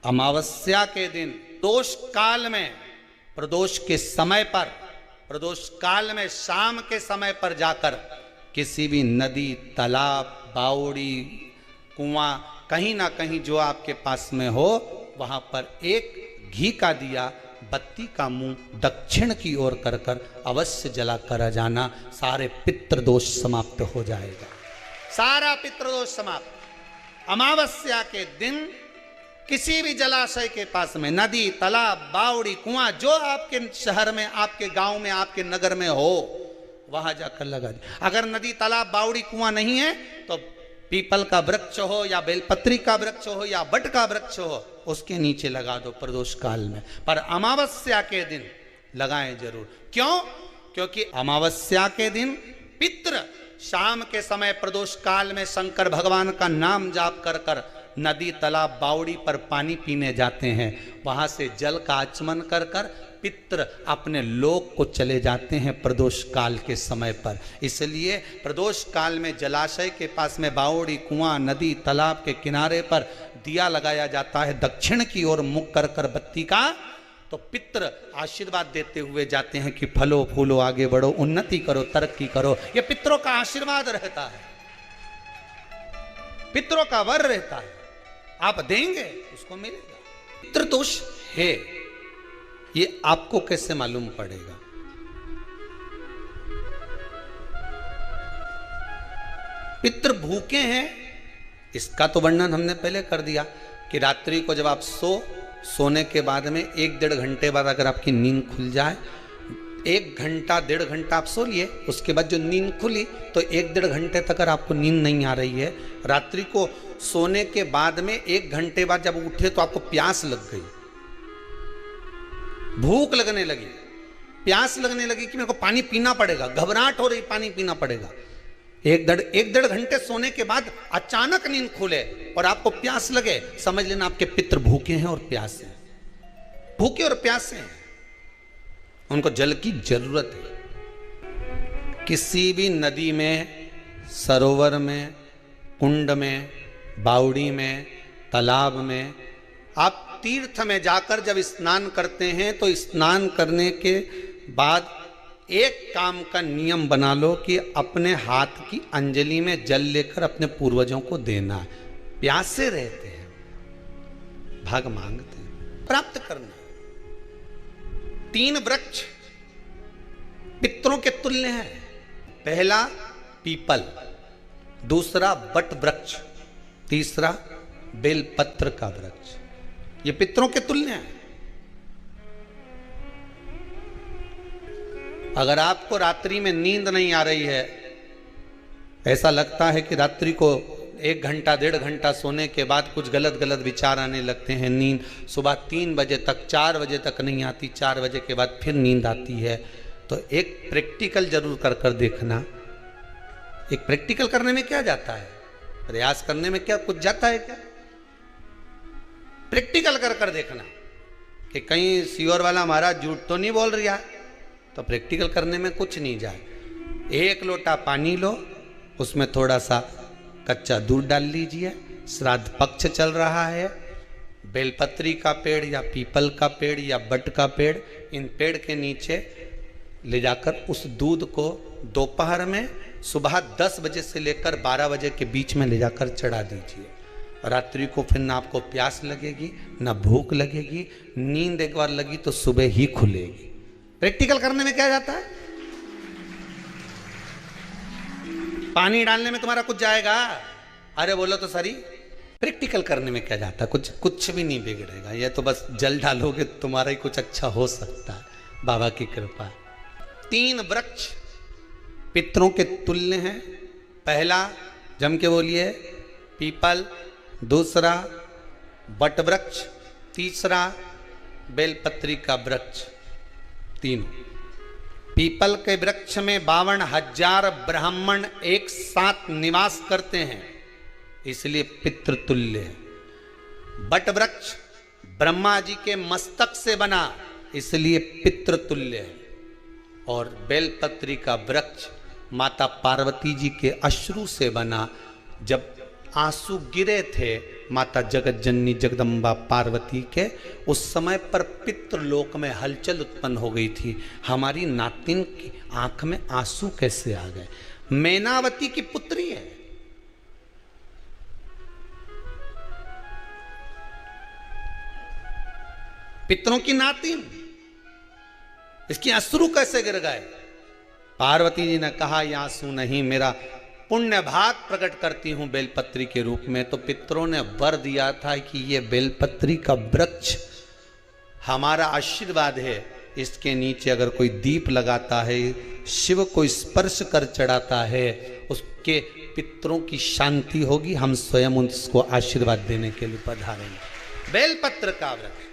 अमावस्या के दिन दोष काल में, प्रदोष के समय पर, प्रदोष काल में शाम के समय पर जाकर किसी भी नदी, तालाब, बावड़ी, कुआं, कहीं ना कहीं जो आपके पास में हो, वहां पर एक घी का दिया, बत्ती का मुंह दक्षिण की ओर कर कर अवश्य जला कर जाना। सारे पितृदोष समाप्त हो जाएगा, सारा पितृदोष समाप्त। अमावस्या के दिन किसी भी जलाशय के पास में, नदी, तालाब, बावड़ी, कुआं, जो आपके शहर में, आपके गांव में, आपके नगर में हो, वहां जाकर लगा दे। अगर नदी, तालाब, बावड़ी, कुआं नहीं है तो पीपल का वृक्ष हो या बेलपत्री का वृक्ष हो या बट का वृक्ष हो, उसके नीचे लगा दो प्रदोष काल में। पर अमावस्या के दिन लगाएं जरूर। क्यों? क्योंकि अमावस्या के दिन पितृ शाम के समय प्रदोष काल में शंकर भगवान का नाम जाप कर कर नदी, तालाब, बावड़ी पर पानी पीने जाते हैं। वहां से जल का आचमन कर कर पितृ अपने लोक को चले जाते हैं प्रदोष काल के समय पर। इसलिए प्रदोष काल में जलाशय के पास में, बावड़ी, कुआं, नदी, तालाब के किनारे पर दिया लगाया जाता है दक्षिण की ओर मुख कर कर बत्ती का, तो पितृ आशीर्वाद देते हुए जाते हैं कि फलो फूलो, आगे बढ़ो, उन्नति करो, तरक्की करो। ये पितरों का आशीर्वाद रहता है, पितरों का वर रहता है। आप देंगे उसको मिलेगा। पितृदोष है, ये आपको कैसे मालूम पड़ेगा? पितृ भूखे हैं, इसका तो वर्णन हमने पहले कर दिया कि रात्रि को जब आप सोने के बाद में 1-1.5 घंटे बाद अगर आपकी नींद खुल जाए, 1 घंटा 1.5 घंटा आप सो लिए, उसके बाद जो नींद खुली तो 1-1.5 घंटे तक अगर आपको नींद नहीं आ रही है, रात्रि को सोने के बाद में 1 घंटे बाद जब उठे तो आपको प्यास लग गई, भूख लगने लगी, प्यास लगने लगी कि मेरे को पानी पीना पड़ेगा, घबराहट हो रही, पानी पीना पड़ेगा। 1-1.5 घंटे सोने के बाद अचानक नींद खुले और आपको प्यास लगे, समझ लेना आपके पितृ भूखे हैं और प्यासे हैं, भूखे और प्यासे हैं, उनको जल की जरूरत है। किसी भी नदी में, सरोवर में, कुंड में, बावड़ी में, तालाब में, आप तीर्थ में जाकर जब स्नान करते हैं तो स्नान करने के बाद एक काम का नियम बना लो कि अपने हाथ की अंजलि में जल लेकर अपने पूर्वजों को देना है। प्यासे रहते हैं, भाग मांगते हैं, प्राप्त करना। 3 वृक्ष पितरों के तुल्य हैं। पहला पीपल, दूसरा बट वृक्ष, तीसरा बेलपत्र का वृक्ष। ये पितरों के तुल्य हैं। अगर आपको रात्रि में नींद नहीं आ रही है, ऐसा लगता है कि रात्रि को 1 घंटा 1.5 घंटा सोने के बाद कुछ गलत गलत विचार आने लगते हैं, नींद सुबह 3 बजे तक, 4 बजे तक नहीं आती, 4 बजे के बाद फिर नींद आती है, तो एक प्रैक्टिकल जरूर कर कर देखना। एक प्रैक्टिकल करने में क्या जाता है, प्रयास करने में क्या कुछ जाता है क्या? प्रैक्टिकल कर कर देखना कि कहीं सीओर वाला महाराज झूठ तो नहीं बोल रहा है, तो प्रैक्टिकल करने में कुछ नहीं जाए। 1 लोटा पानी लो, उसमें थोड़ा सा कच्चा दूध डाल लीजिए, श्राद्ध पक्ष चल रहा है, बेलपत्री का पेड़ या पीपल का पेड़ या बट का पेड़, इन पेड़ के नीचे ले जाकर उस दूध को दोपहर में सुबह 10 बजे से लेकर 12 बजे के बीच में ले जाकर चढ़ा दीजिए। रात्रि को फिर ना आपको प्यास लगेगी, ना भूख लगेगी, नींद एक बार लगी तो सुबह ही खुलेगी। प्रैक्टिकल करने में क्या जाता है? पानी डालने में तुम्हारा कुछ जाएगा? अरे बोलो तो सरी, प्रैक्टिकल करने में क्या जाता है? कुछ भी नहीं बिगड़ेगा। ये तो बस जल डालोगे तुम्हारा ही कुछ अच्छा हो सकता है, बाबा की कृपा। 3 वृक्ष पितरों के तुल्य हैं। पहला जम के बोलिए पीपल, दूसरा बट वृक्ष, तीसरा बेलपत्री का वृक्ष। 3 पीपल के वृक्ष में 52,000 ब्राह्मण एक साथ निवास करते हैं, इसलिए पितृतुल्य है। बट वृक्ष ब्रह्मा जी के मस्तक से बना, इसलिए पितृतुल्य है। और बेलपत्री का वृक्ष माता पार्वती जी के अश्रु से बना। जब आंसू गिरे थे माता जगत जननी जगदम्बा पार्वती के उस समय पर पितृलोक में हलचल उत्पन्न हो गई थी। हमारी नातिन की आंख में आंसू कैसे आ गए? मैनावती की पुत्री है, पितरों की नातिन, इसकी अश्रु कैसे गिर गए? पार्वती जी ने कहा ये आंसू नहीं, मेरा पुण्य भाग प्रकट करती हूं बेलपत्री के रूप में। तो पितरों ने वर दिया था कि ये बेलपत्री का वृक्ष हमारा आशीर्वाद है, इसके नीचे अगर कोई दीप लगाता है, शिव को स्पर्श कर चढ़ाता है, उसके पितरों की शांति होगी। हम स्वयं उसको आशीर्वाद देने के लिए पधारेंगे। बेलपत्र का वृक्ष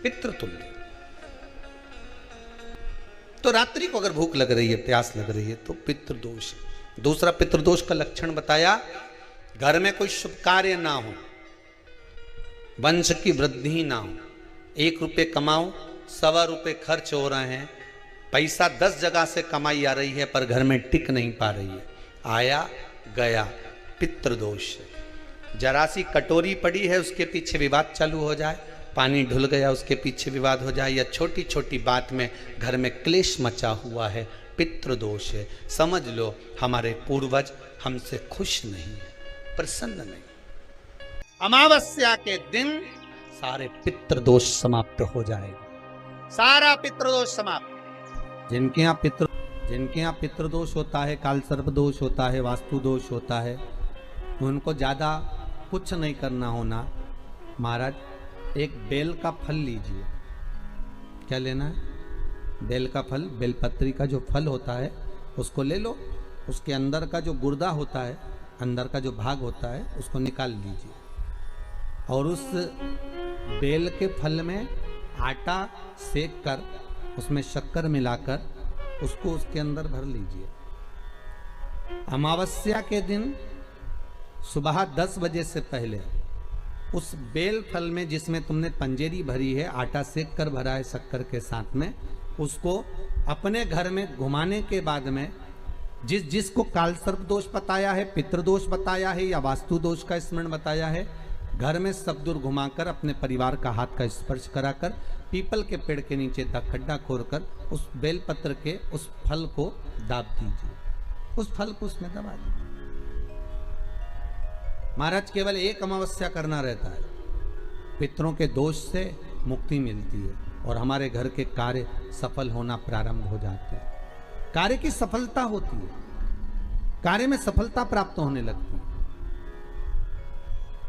पितृतुल्य। तो रात्रि को अगर भूख लग रही है, प्यास लग रही है, तो पितृदोष है। दूसरा पितृदोष का लक्षण बताया, घर में कोई शुभ कार्य ना हो, वंश की वृद्धि ना हो, 1 रुपये कमाओ, 1.25 रुपये खर्च हो रहे हैं, पैसा 10 जगह से कमाई आ रही है पर घर में टिक नहीं पा रही है, आया गया, पितृदोष है। जरा सी कटोरी पड़ी है, उसके पीछे विवाद चालू हो जाए, पानी ढुल गया उसके पीछे विवाद हो जाए, या छोटी छोटी बात में घर में क्लेश मचा हुआ है, पितृदोष है। समझ लो हमारे पूर्वज हमसे खुश नहीं है, प्रसन्न नहीं। अमावस्या के दिन सारे पितृदोष समाप्त हो जाएगा, सारा पितृदोष समाप्त। जिनके यहाँ पितृदोष होता है, काल सर्प दोष होता है, वास्तु दोष होता है, उनको ज्यादा कुछ नहीं करना होना। महाराज एक बेल का फल लीजिए। क्या लेना है? बेल का फल, बेलपत्री का जो फल होता है उसको ले लो, उसके अंदर का जो गुर्दा होता है, अंदर का जो भाग होता है, उसको निकाल लीजिए और उस बेल के फल में आटा सेक कर उसमें शक्कर मिलाकर उसको उसके अंदर भर लीजिए। अमावस्या के दिन सुबह 10 बजे से पहले उस बेल फल में, जिसमें तुमने पंजेरी भरी है, आटा सेक कर भरा है शक्कर के साथ में, उसको अपने घर में घुमाने के बाद में जिसको काल सर्प दोष बताया है, पितृदोष बताया है या वास्तु दोष का स्मरण बताया है, घर में सब दूर घुमाकर अपने परिवार का हाथ का स्पर्श कराकर पीपल के पेड़ के नीचे खड्डा खोदकर उस बेलपत्र के उस फल को दाब दीजिए, उस फल को उसमें दबा दीजिए। महाराज केवल एक अमावस्या करना रहता है, पितरों के दोष से मुक्ति मिलती है और हमारे घर के कार्य सफल होना प्रारंभ हो जाते हैं। कार्य की सफलता होती है, कार्य में सफलता प्राप्त होने लगती है।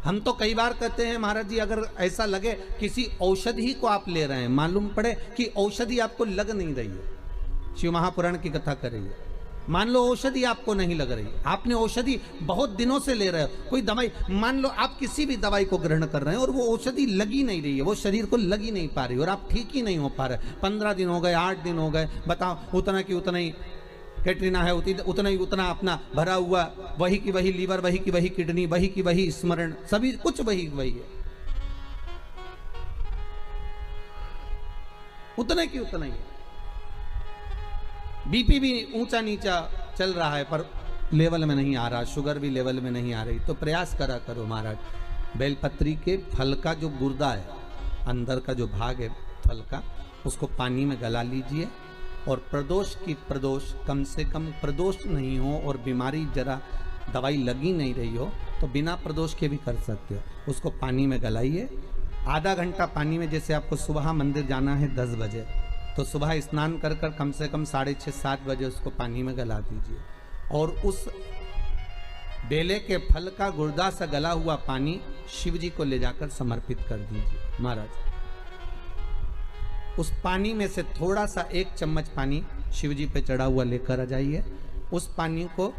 हम तो कई बार कहते हैं महाराज जी, अगर ऐसा लगे किसी औषधि को आप ले रहे हैं, मालूम पड़े कि औषधि आपको लग नहीं रही है, शिव महापुराण की कथा कर रही है, मान लो औषधि आपको नहीं लग रही, आपने औषधि बहुत दिनों से ले रहे हो, कोई दवाई, मान लो आप किसी भी दवाई को ग्रहण कर रहे हैं और वो औषधि लगी नहीं रही है, वो शरीर को लगी नहीं पा रही और आप ठीक ही नहीं हो पा रहे, 15 दिन हो गए, 8 दिन हो गए, बताओ, उतना की उतना ही कैटरीना है, उतना ही उतना अपना भरा हुआ, वही की वही लीवर, वही की वही किडनी, वही की वही स्मरण, सभी कुछ वही वही है, उतने की उतना ही है। बीपी भी ऊंचा नीचा चल रहा है पर लेवल में नहीं आ रहा, शुगर भी लेवल में नहीं आ रही, तो प्रयास करा करो महाराज, बेलपत्री के फल का जो गुर्दा है, अंदर का जो भाग है फल का, उसको पानी में गला लीजिए और प्रदोष कम से कम प्रदोष नहीं हो और बीमारी जरा दवाई लगी नहीं रही हो तो बिना प्रदोष के भी कर सकते हो, उसको पानी में गलाइए। आधा घंटा पानी में, जैसे आपको सुबह मंदिर जाना है 10 बजे, तो सुबह स्नान कर कर कम से कम 6:30-7 बजे उसको पानी में गला दीजिए और उस बेले के फल का गुर्दा से गला हुआ पानी शिव जी को ले जाकर समर्पित कर दीजिए। महाराज उस पानी में से थोड़ा सा 1 चम्मच पानी शिव जी पे चढ़ा हुआ लेकर आ जाइए। उस पानी को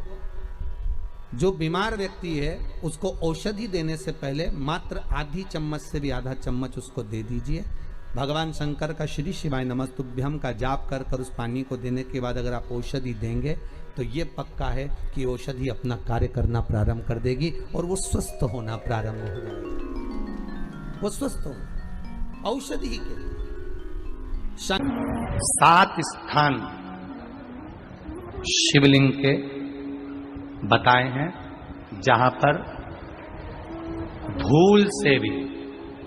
जो बीमार व्यक्ति है उसको औषधि देने से पहले मात्र आधी चम्मच से भी आधा चम्मच उसको दे दीजिए। भगवान शंकर का श्री शिवाय नमस्तुभ्यम का जाप कर कर उस पानी को देने के बाद अगर आप औषधि देंगे तो ये पक्का है कि औषधि अपना कार्य करना प्रारंभ कर देगी और वो स्वस्थ होना प्रारंभ हो जाएगा। वो स्वस्थ हो औषधि के लिए 7 स्थान शिवलिंग के बताए हैं। जहां पर भूल से भी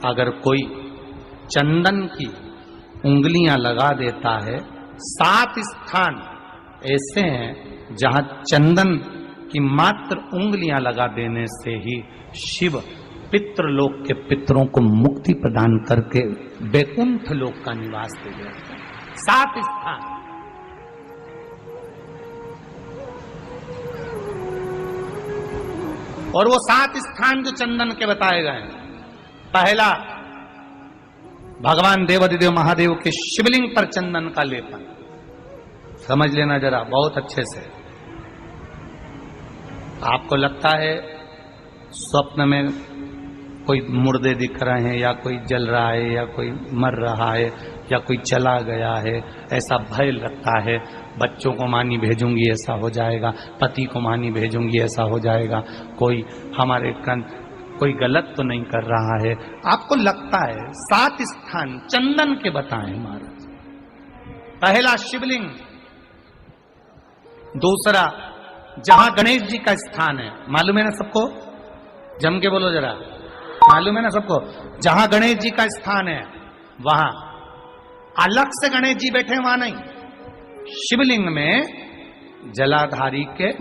अगर कोई चंदन की उंगलियां लगा देता है, 7 स्थान ऐसे हैं जहां चंदन की मात्र उंगलियां लगा देने से ही शिव पितृलोक के पितरों को मुक्ति प्रदान करके वैकुंठ लोक का निवास दे देते हैं। 7 स्थान। और वो 7 स्थान जो चंदन के बताए गए हैं, पहला भगवान देवाधिदेव महादेव के शिवलिंग पर चंदन का लेपन। समझ लेना जरा बहुत अच्छे से। आपको लगता है स्वप्न में कोई मुर्दे दिख रहे हैं, या कोई जल रहा है, या कोई मर रहा है, या कोई चला गया है, ऐसा भय लगता है। बच्चों को मानी भेजूंगी ऐसा हो जाएगा, पति को मानी भेजूंगी ऐसा हो जाएगा, कोई हमारे कोई गलत तो नहीं कर रहा है, आपको लगता है। 7 स्थान चंदन के बताएं महाराज। पहला शिवलिंग, दूसरा जहां गणेश जी का स्थान है, मालूम है ना सबको? जम के बोलो जरा, मालूम है ना सबको? जहां गणेश जी का स्थान है वहां अलग से गणेश जी बैठे, वहां नहीं। शिवलिंग में जलाधारी के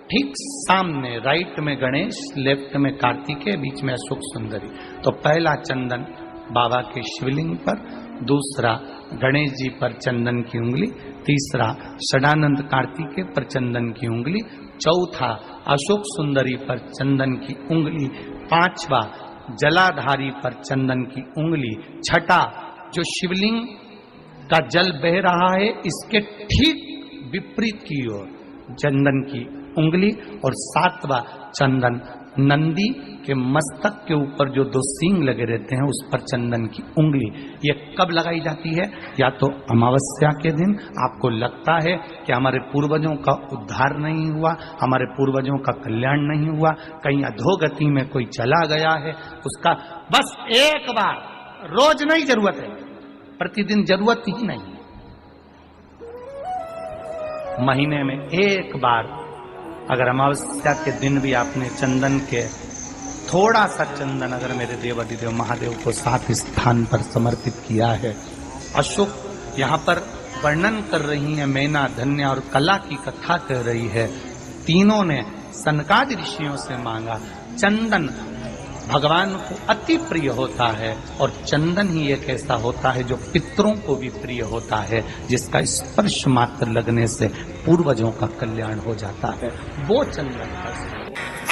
ठीक सामने राइट में गणेश, लेफ्ट में कार्तिकेय, बीच में अशोक सुंदरी। तो पहला चंदन बाबा के शिवलिंग पर, दूसरा गणेश जी पर चंदन की उंगली, तीसरा षडानंद कार्तिकेय पर चंदन की उंगली, चौथा अशोक सुंदरी पर चंदन की उंगली, पांचवा जलाधारी पर चंदन की उंगली, छठा जो शिवलिंग का जल बह रहा है इसके ठीक विपरीत की ओर चंदन की उंगली, और 7वां चंदन नंदी के मस्तक के ऊपर जो 2 सींग लगे रहते हैं उस पर चंदन की उंगली। ये कब लगाई जाती है? या तो अमावस्या के दिन। आपको लगता है कि हमारे पूर्वजों का उद्धार नहीं हुआ, हमारे पूर्वजों का कल्याण नहीं हुआ, कहीं अधोगति में कोई चला गया है, उसका बस एक बार, रोज नहीं जरूरत है, प्रतिदिन जरूरत ही नहीं, महीने में एक बार अगर अमावस्या के दिन भी आपने चंदन के थोड़ा सा चंदन अगर मेरे देवाधिदेव महादेव को 7 स्थान पर समर्पित किया है। अशोक यहाँ पर वर्णन कर रही है, मैना, धन्या और कला की कथा कह रही है। तीनों ने सनकादि ऋषियों से मांगा। चंदन भगवान को अति प्रिय होता है, और चंदन ही एक ऐसा होता है जो पितरों को भी प्रिय होता है, जिसका स्पर्श मात्र लगने से पूर्वजों का कल्याण हो जाता है। वो चंदन का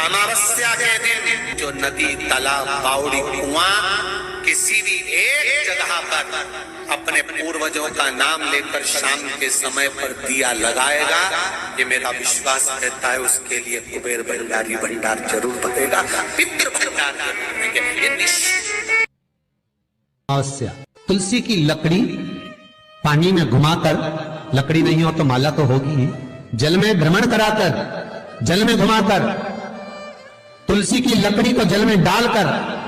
अमावस्या के दिन जो नदी, तालाब, बावड़ी, कुआं किसी भी एक जगह पर अपने पूर्वजों का नाम लेकर शाम के समय पर दिया लगाएगा, ये मेरा विश्वास रहता है, उसके लिए कुबेर भंडारी भंडार जरूर बनेगा, पितृ भंडार जरूर बनेंगे। अमावस्या, तुलसी की लकड़ी पानी में घुमाकर, लकड़ी नहीं हो तो माला तो होगी ही, जल में भ्रमण कराकर, जल में घुमाकर, तुलसी की लकड़ी को जल में डालकर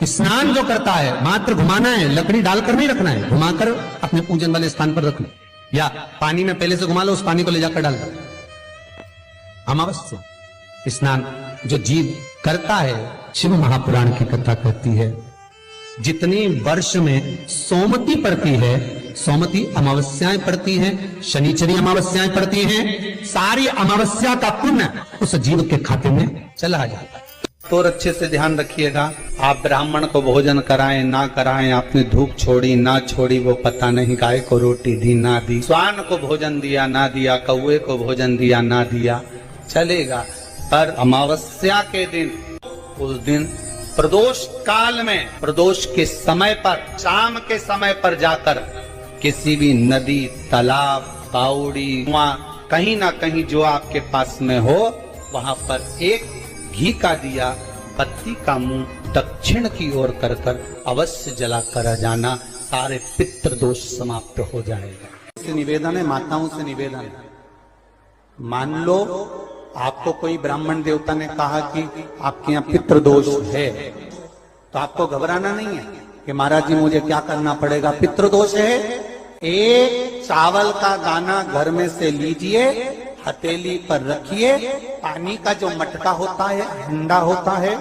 स्नान जो करता है, मात्र घुमाना है, लकड़ी डालकर नहीं रखना है, घुमाकर अपने पूजन वाले स्थान पर रखना, या पानी में पहले से घुमा लो, उस पानी को ले जाकर डाल दो। अमावस्या स्नान जो जीव करता है, शिव महापुराण की कथा कहती है, जितनी वर्ष में सोमती पड़ती है, सोमती अमावस्याएं पड़ती हैं, शनिचरी अमावस्याएं पड़ती हैं, सारी अमावस्या का पुण्य उस जीव के खाते में चला जाता है। तो अच्छे से ध्यान रखिएगा, आप ब्राह्मण को भोजन कराएं ना कराएं, आपने धूप छोड़ी ना छोड़ी वो पता नहीं, गाय को रोटी दी ना दी, स्वान को भोजन दिया ना दिया, कौए को भोजन दिया ना दिया, चलेगा। पर अमावस्या के दिन, उस दिन प्रदोष काल में, प्रदोष के समय पर, शाम के समय पर जाकर किसी भी नदी, तालाब, बावड़ी, कुआं, कहीं ना कहीं जो आपके पास में हो, वहां पर एक घी का दिया, बत्ती का मुंह दक्षिण की ओर कर कर अवश्य जला कर जाना, सारे पितृ दोष समाप्त हो जाएगा। से निवेदन है, माताओं से निवेदन है, मान लो आपको कोई ब्राह्मण देवता ने कहा कि आपके यहाँ पितृ दोष है, तो आपको घबराना नहीं है कि महाराज जी मुझे क्या करना पड़ेगा। पितृ दोष है, एक चावल का दाना घर में से लीजिए, हथेली पर रखिए। पानी का जो मटका होता है, हंडा होता है,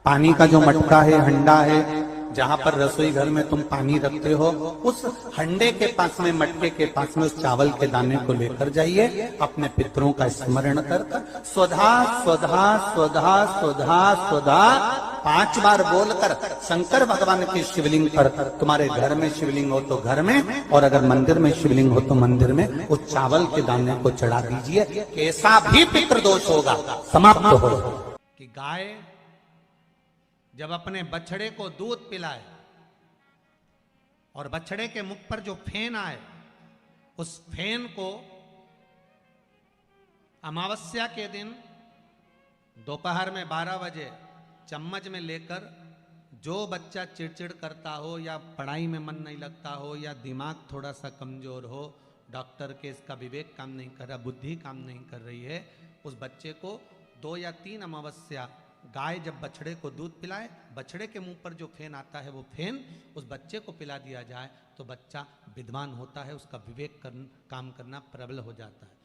पानी का जो मटका है, हंडा है, जहां पर रसोई घर में तुम पानी रखते हो, उस हंडे के पास में, मटके के पास में उस चावल के दाने को लेकर जाइए। अपने पितरों का स्मरण कर स्वधा स्वधा स्वधा स्वधा स्वधा 5 बार बोलकर शंकर भगवान की शिवलिंग पर, तुम्हारे घर में शिवलिंग हो तो घर में, और अगर मंदिर में शिवलिंग हो तो मंदिर में, उस चावल के दाने को चढ़ा दीजिए। कैसा भी पितृदोष होगा समाप्त हो। कि गाय जब अपने बछड़े को दूध पिलाए और बछड़े के मुख पर जो फेन आए, उस फेन को अमावस्या के दिन दोपहर में 12 बजे चम्मच में लेकर, जो बच्चा चिड़चिड़ करता हो या पढ़ाई में मन नहीं लगता हो या दिमाग थोड़ा सा कमजोर हो, डॉक्टर के इसका विवेक काम नहीं कर रहा, बुद्धि काम नहीं कर रही है, उस बच्चे को 2 या 3 अमावस्या गाय जब बछड़े को दूध पिलाए, बछड़े के मुंह पर जो फेन आता है वो फेन उस बच्चे को पिला दिया जाए तो बच्चा विद्वान होता है, उसका विवेक काम करना प्रबल हो जाता है।